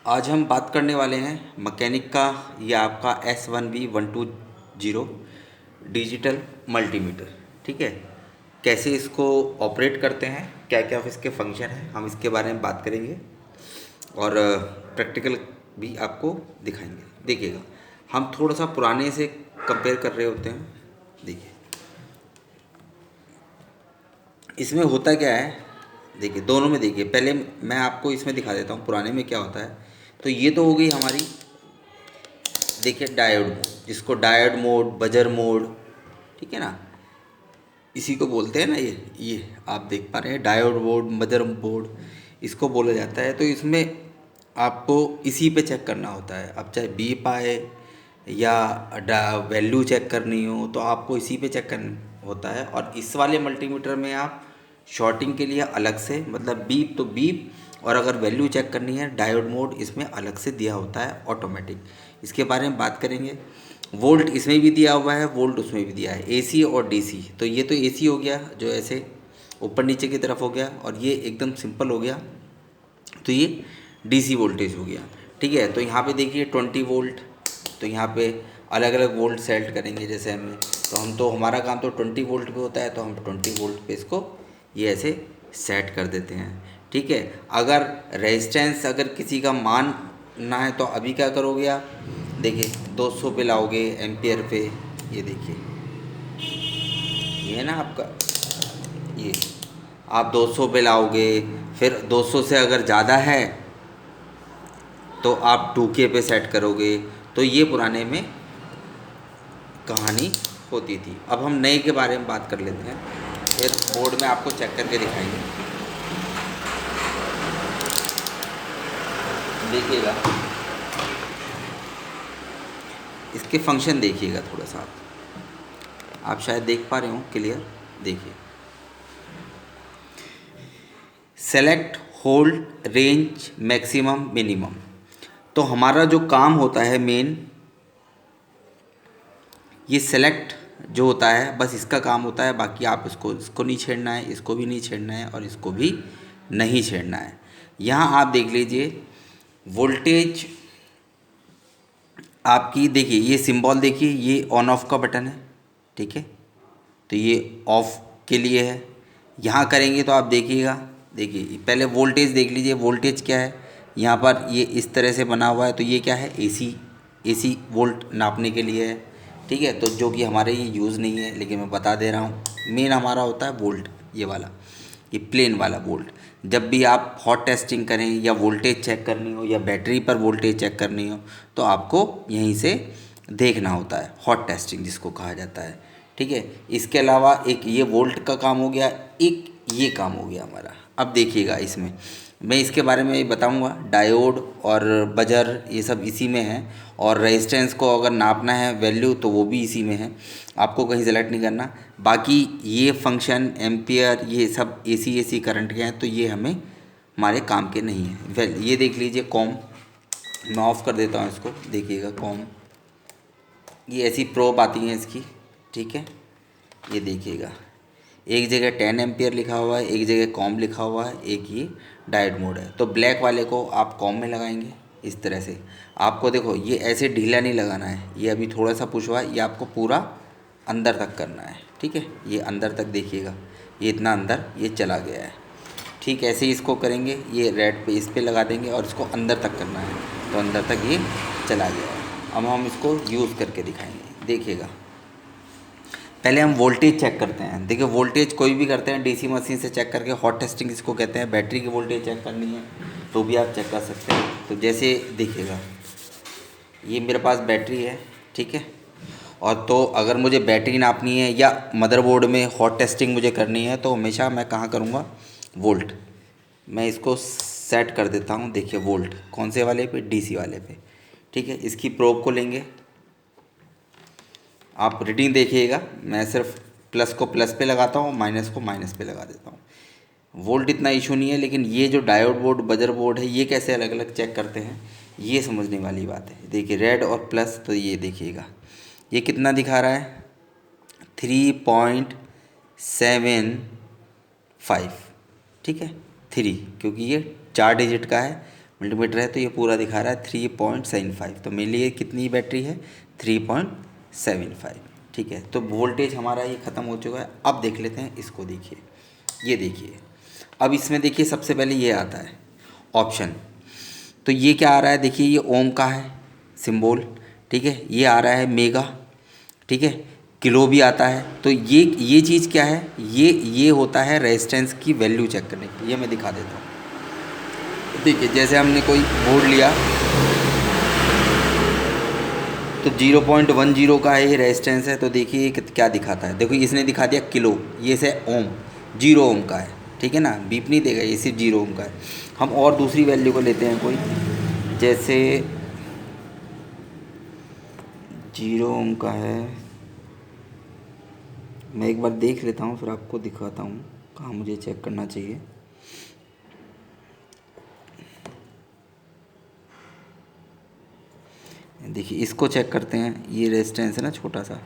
आज हम बात करने वाले हैं मैकेनिक का। ये आपका S1V120 डिजिटल मल्टीमीटर। ठीक है, कैसे इसको ऑपरेट करते हैं, क्या क्या इसके फंक्शन हैं, हम इसके बारे में बात करेंगे और प्रैक्टिकल भी आपको दिखाएंगे। देखिएगा, हम थोड़ा सा पुराने से कंपेयर कर रहे होते हैं। देखिए इसमें होता क्या है, देखिए दोनों में। देखिए पहले मैं आपको इसमें दिखा देता हूँ पुराने में क्या होता है। तो ये तो हो गई हमारी, देखिए डायोड मोड, जिसको डायोड मोड, बजर मोड, ठीक है ना, इसी को बोलते हैं ना। ये आप देख पा रहे हैं डायोड मोड, बजर मोड, इसको बोला जाता है। तो इसमें आपको इसी पे चेक करना होता है। अब चाहे बीप आए या वैल्यू चेक करनी हो तो आपको इसी पे चेक करना होता है। और इस वाले मल्टीमीटर में आप शॉर्टिंग के लिए अलग से, मतलब बीप तो बीप, और अगर वैल्यू चेक करनी है डायोड मोड, इसमें अलग से दिया होता है ऑटोमेटिक। इसके बारे में बात करेंगे। वोल्ट इसमें भी दिया हुआ है, वोल्ट उसमें भी दिया है, एसी और डीसी। तो ये तो एसी हो गया जो ऐसे ऊपर नीचे की तरफ हो गया, और ये एकदम सिंपल हो गया तो ये डीसी वोल्टेज हो गया। ठीक है, तो यहाँ पे देखिए 20 वोल्ट। तो यहाँ पे अलग अलग वोल्ट सेलेक्ट करेंगे जैसे हमें, तो हम तो हमारा काम तो 20 वोल्ट पे होता है, तो हम 20 वोल्ट पे इसको ये ऐसे सेट कर देते हैं। ठीक है, अगर रेजिस्टेंस अगर किसी का मानना है तो अभी क्या करोगे आप, देखिए 200 पे लाओगे एम्पियर पे। ये देखिए, ये है ना आपका, ये आप 200 पे लाओगे। फिर 200 से अगर ज़्यादा है तो आप 2K पे सेट करोगे। तो ये पुराने में कहानी होती थी। अब हम नए के बारे में बात कर लेते हैं, फिर बोर्ड में आपको चेक करके दिखाएंगे। देखिएगा, इसके फंक्शन देखिएगा थोड़ा सा, आप शायद देख पा रहे हो क्लियर। देखिए, select, hold, range, maximum, minimum. तो हमारा जो काम होता है मेन, ये सेलेक्ट जो होता है बस इसका काम होता है। बाकी आप इसको इसको नहीं छेड़ना है, इसको भी नहीं छेड़ना है, और इसको भी नहीं छेड़ना है। यहाँ आप देख लीजिए वोल्टेज आपकी, देखिए ये सिंबल, देखिए ये ऑन ऑफ का बटन है। ठीक है, तो ये ऑफ के लिए है। यहाँ करेंगे तो आप देखिएगा, देखिए पहले वोल्टेज देख लीजिए, वोल्टेज क्या है यहाँ पर, ये इस तरह से बना हुआ है। तो ये क्या है, एसी, एसी वोल्ट नापने के लिए है। ठीक है, तो जो कि हमारे ये यूज़ नहीं है, लेकिन मैं बता दे रहा हूँ। मेन हमारा होता है वोल्ट, ये वाला, ये प्लेन वाला वोल्ट। जब भी आप हॉट टेस्टिंग करें या वोल्टेज चेक करनी हो या बैटरी पर वोल्टेज चेक करनी हो तो आपको यहीं से देखना होता है, हॉट टेस्टिंग जिसको कहा जाता है। ठीक है, इसके अलावा एक ये वोल्ट का काम हो गया, एक ये काम हो गया हमारा। अब देखिएगा, इसमें मैं इसके बारे में बताऊंगा। डायोड और बजर ये सब इसी में है, और रेजिस्टेंस को अगर नापना है वैल्यू तो वो भी इसी में है, आपको कहीं सेलेक्ट नहीं करना। बाकी ये फंक्शन एम्पियर ये सब एसी करंट के हैं, तो ये हमें हमारे काम के नहीं हैं। वेल ये देख लीजिए कॉम, मैं ऑफ़ कर देता हूँ इसको। देखिएगा कॉम, ये ऐसी प्रोब आती हैं इसकी। ठीक है, ये देखिएगा एक जगह 10 एम्पियर लिखा हुआ है, एक जगह कॉम लिखा हुआ है, एक ये डायोड मोड है। तो ब्लैक वाले को आप कॉम में लगाएंगे इस तरह से। आपको देखो ये ऐसे ढीला नहीं लगाना है, ये अभी थोड़ा सा पुश हुआ है, ये आपको पूरा अंदर तक करना है। ठीक है, ये अंदर तक देखिएगा, ये इतना अंदर ये चला गया है। ठीक, ऐसे ही इसको करेंगे, ये रेड पे इस पे लगा देंगे और इसको अंदर तक करना है, तो अंदर तक ये चला गया है। अब हम इसको यूज़ करके दिखाएंगे। देखिएगा, पहले हम वोल्टेज चेक करते हैं। देखिए वोल्टेज कोई भी करते हैं डीसी मशीन से चेक करके, हॉट टेस्टिंग इसको कहते हैं। बैटरी की वोल्टेज चेक करनी है तो भी आप चेक कर सकते हैं। तो जैसे देखिएगा, ये मेरे पास बैटरी है। ठीक है, और तो अगर मुझे बैटरी नापनी है या मदरबोर्ड में हॉट टेस्टिंग मुझे करनी है तो हमेशा मैं कहाँ करूँगा, वोल्ट। मैं इसको सेट कर देता हूँ। देखिए वोल्ट कौन से वाले पे, डीसी वाले पे। ठीक है, इसकी प्रोब को लेंगे, आप रीडिंग देखिएगा। मैं सिर्फ प्लस को प्लस पे लगाता हूँ, माइनस को माइनस पे लगा देता हूँ। वोल्ट इतना इशू नहीं है, लेकिन ये जो डायोड बोर्ड, बजर बोर्ड है, ये कैसे अलग अलग चेक करते हैं ये समझने वाली बात है। देखिए रेड और प्लस, तो ये देखिएगा ये कितना दिखा रहा है, 3.75। ठीक है, 3, क्योंकि ये 4 डिजिट का है, मल्टीमीटर है तो ये पूरा दिखा रहा है 3.75, तो मेरे लिए कितनी बैटरी है 3.75। ठीक है, तो वोल्टेज हमारा ये ख़त्म हो चुका है। अब देख लेते हैं इसको, देखिए ये देखिए, अब इसमें देखिए सबसे पहले ये आता है ऑप्शन, तो ये क्या आ रहा है, देखिए ये ओम का है सिंबल, ठीक है, ये आ रहा है मेगा, ठीक है, किलो भी आता है। तो ये चीज़ क्या है, ये होता है रेजिस्टेंस की वैल्यू चेक करने के लिए। ये मैं दिखा देता हूँ। देखिए जैसे हमने कोई बोर्ड लिया तो 0.10 का है ये रेजिस्टेंस है, तो देखिए ये क्या दिखाता है, देखो इसने दिखा दिया किलो, ये से ओम, 0 ओम का है, ठीक है ना, बीप नहीं देगा, ये सिर्फ 0 ओम का है। हम और दूसरी वैल्यू को लेते हैं कोई, जैसे 0 ओम का है, मैं एक बार देख लेता हूँ फिर आपको दिखाता हूँ कहाँ मुझे चेक करना चाहिए। देखिए इसको चेक करते हैं, ये रेजिस्टेंस है ना छोटा सा,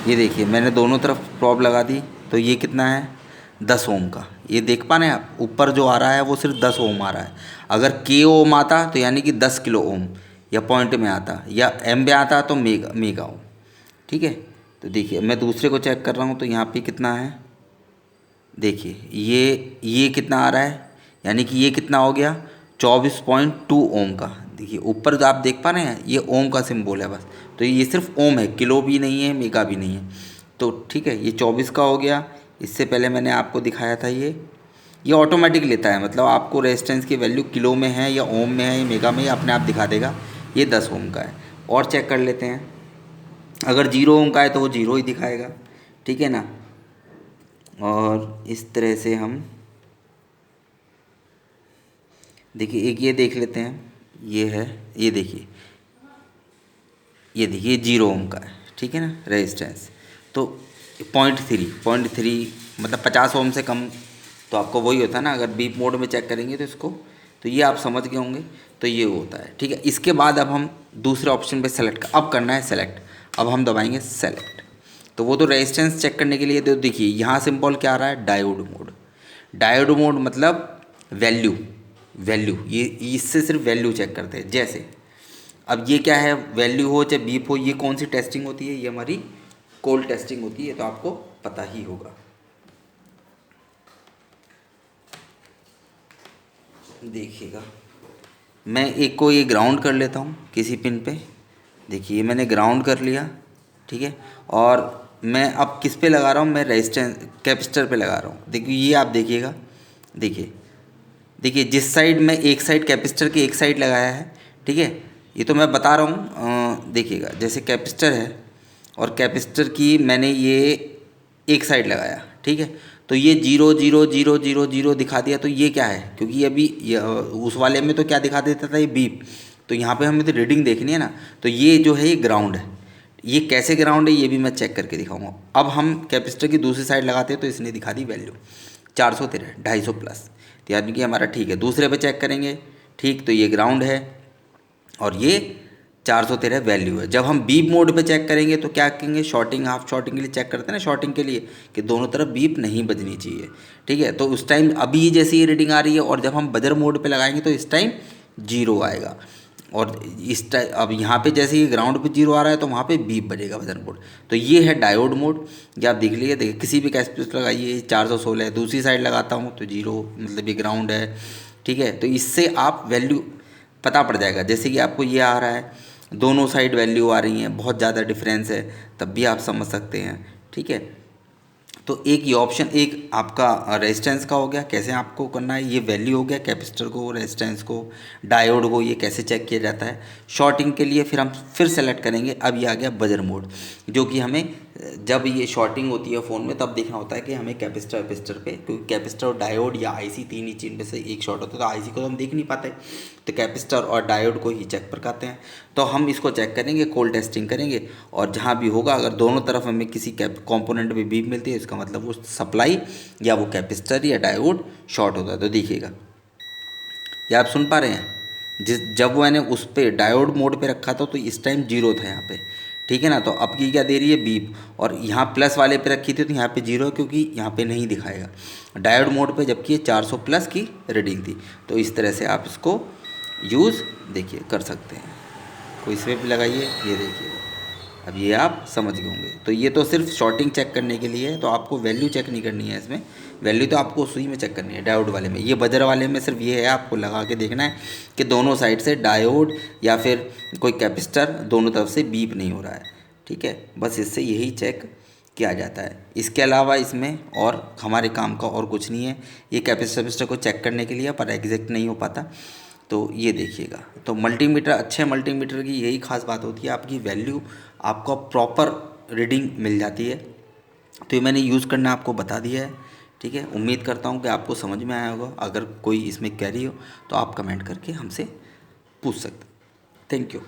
ये देखिए मैंने दोनों तरफ प्रॉब लगा दी, तो ये कितना है 10 ओम का। ये देख पा रहे हैं आप, ऊपर जो आ रहा है वो सिर्फ 10 ओम आ रहा है। अगर के ओम आता तो यानी कि 10 किलो ओम, या पॉइंट में आता या एम में आता तो मेगा ओम, ठीक है। तो देखिए मैं दूसरे को चेक कर रहा हूँ, तो यहाँ पे कितना है, देखिए ये कितना आ रहा है, यानी कि ये कितना हो गया 24.2 ओम का। देखिए ऊपर जो आप देख पा रहे हैं ये ओम का सिंबल है बस, तो ये सिर्फ ओम है, किलो भी नहीं है, मेगा भी नहीं है। तो ठीक है, ये 24 का हो गया। इससे पहले मैंने आपको दिखाया था ये ऑटोमेटिक लेता है, मतलब आपको रेजिस्टेंस की वैल्यू किलो में है या ओम में है या मेगा में, अपने आप दिखा देगा। ये 10 ओम का है। और चेक कर लेते हैं, अगर 0 ओम का है तो वो 0 ही दिखाएगा, ठीक है ना। और इस तरह से हम देखिए एक ये देख लेते हैं, ये है, ये देखिए 0 ओम का है, ठीक है ना रेजिस्टेंस। तो 0.3 मतलब 50 ओम से कम, तो आपको वही होता है ना, अगर बीप मोड में चेक करेंगे तो इसको, तो ये आप समझ गए होंगे, तो ये होता है, ठीक है। इसके बाद अब हम दूसरे ऑप्शन पे सेलेक्ट, अब करना है सेलेक्ट, अब हम दबाएंगे सेलेक्ट। तो वो तो रेजिस्टेंस चेक करने के लिए, तो देखिए यहाँ सिंबल क्या आ रहा है, डायोड मोड। डायोड मोड मतलब वैल्यू ये इससे सिर्फ वैल्यू चेक करते हैं। जैसे अब ये क्या है, वैल्यू हो चाहे बीप हो, ये कौन सी टेस्टिंग होती है, ये हमारी कोल्ड टेस्टिंग होती है, तो आपको पता ही होगा। देखिएगा मैं एक को ये ग्राउंड कर लेता हूँ किसी पिन पे, देखिए मैंने ग्राउंड कर लिया, ठीक है। और मैं अब किस पे लगा रहा हूँ, मैं रेजिस्टेंस कैपेसिटर पे लगा रहा हूँ। देखिए ये आप देखिएगा, देखिए जिस साइड में, एक साइड कैपेसिटर की एक साइड लगाया है, ठीक है, ये तो मैं बता रहा हूँ। देखिएगा जैसे कैपेसिटर है और कैपेसिटर की मैंने ये एक साइड लगाया, ठीक है, तो ये 0 0 0 0 0 दिखा दिया। तो ये क्या है, क्योंकि अभी उस वाले में तो क्या दिखा देता था, ये बीप, तो यहाँ पे हमें तो रीडिंग देखनी है ना, तो ये जो है ये ग्राउंड है। ये कैसे ग्राउंड है ये भी मैं चेक करके दिखाऊंगा। अब हम कैपेसिटर की दूसरी साइड लगाते हैं, तो इसने दिखा दी वैल्यू 413 250 प्लस, तो यानी कि हमारा ठीक है। दूसरे पे चेक करेंगे, ठीक, तो ये ग्राउंड है और ये 413 वैल्यू है। जब हम बीप मोड पे चेक करेंगे तो क्या करेंगे, शॉर्टिंग हाफ शॉर्टिंग के लिए चेक करते हैं ना, शॉर्टिंग के लिए कि दोनों तरफ बीप नहीं बजनी चाहिए, ठीक है। तो उस टाइम अभी जैसी ये रीडिंग आ रही है, और जब हम बजर मोड पे लगाएंगे तो इस टाइम 0 आएगा, और इस टाइम अब यहाँ पे जैसे ये ग्राउंड पे 0 आ रहा है तो वहाँ पे बीप बजेगा बजर मोड। तो ये है डायोड मोड, ये आप देख लीजिए। देखिए किसी भी कैपेसिटर लगाइए 416 है, दूसरी साइड लगाता हूँ तो 0, मतलब ये ग्राउंड है, ठीक है। तो इससे आप वैल्यू पता पड़ जाएगा। जैसे कि आपको ये आ रहा है, दोनों साइड वैल्यू आ रही हैं, बहुत ज़्यादा डिफरेंस है, तब भी आप समझ सकते हैं, ठीक है। तो एक ये ऑप्शन, एक आपका रेजिस्टेंस का हो गया, कैसे आपको करना है, ये वैल्यू हो गया कैपेसिटर को, रेजिस्टेंस को, डायोड को, ये कैसे चेक किया जाता है। शॉर्टिंग के लिए फिर हम फिर सेलेक्ट करेंगे। अब ये आ गया बजर मोड, जो कि हमें जब ये शॉर्टिंग होती है फ़ोन में तब देखना होता है कि हमें कैपेसिटर पे, क्योंकि कैपेसिटर और डायोड या आईसी तीन ही चीज़ में से एक शॉर्ट होता है, तो आईसी को तो हम देख नहीं पाते, तो कैपेसिटर और डायोड को ही चेक पर करते हैं। तो हम इसको चेक करेंगे, कोल्ड टेस्टिंग करेंगे, और जहाँ भी होगा अगर दोनों तरफ हमें किसी कंपोनेंट में बीप मिलती है, इसका मतलब वो सप्लाई या वो कैपेसिटर या डायोड शॉर्ट होता है। तो देखिएगा ये आप सुन पा रहे हैं, जब मैंने उस पर डायोड मोड पे रखा था तो इस टाइम 0 था यहाँ पे, ठीक है ना। तो अब की क्या दे रही है, बीप, और यहाँ प्लस वाले पे रखी थी तो यहाँ पे 0 है क्योंकि यहाँ पे नहीं दिखाएगा डायोड मोड पे, जबकि ये 400 प्लस की रीडिंग थी। तो इस तरह से आप इसको यूज़ देखिए कर सकते हैं। कोई इसमें भी लगाइए, ये देखिए, अब ये आप समझ गए होंगे। तो ये तो सिर्फ शॉर्टिंग चेक करने के लिए है, तो आपको वैल्यू चेक नहीं करनी है इसमें, वैल्यू तो आपको सुई में चेक करनी है डायोड वाले में। ये बजर वाले में सिर्फ ये है, आपको लगा के देखना है कि दोनों साइड से डायोड या फिर कोई कैपेसिटर दोनों तरफ से बीप नहीं हो रहा है, ठीक है। बस इससे यही चेक किया जाता है। इसके अलावा इसमें और हमारे काम का और कुछ नहीं है। ये कैपेसिटर को चेक करने के लिए, पर एग्जैक्ट नहीं हो पाता। तो ये देखिएगा, तो मल्टीमीटर, अच्छे मल्टीमीटर की यही खास बात होती है, आपकी वैल्यू आपको प्रॉपर रीडिंग मिल जाती है। तो ये मैंने यूज़ करना आपको बता दिया है, ठीक है। उम्मीद करता हूँ कि आपको समझ में आया होगा। अगर कोई इसमें क्वेरी हो तो आप कमेंट करके हमसे पूछ सकते हैं। Thank you.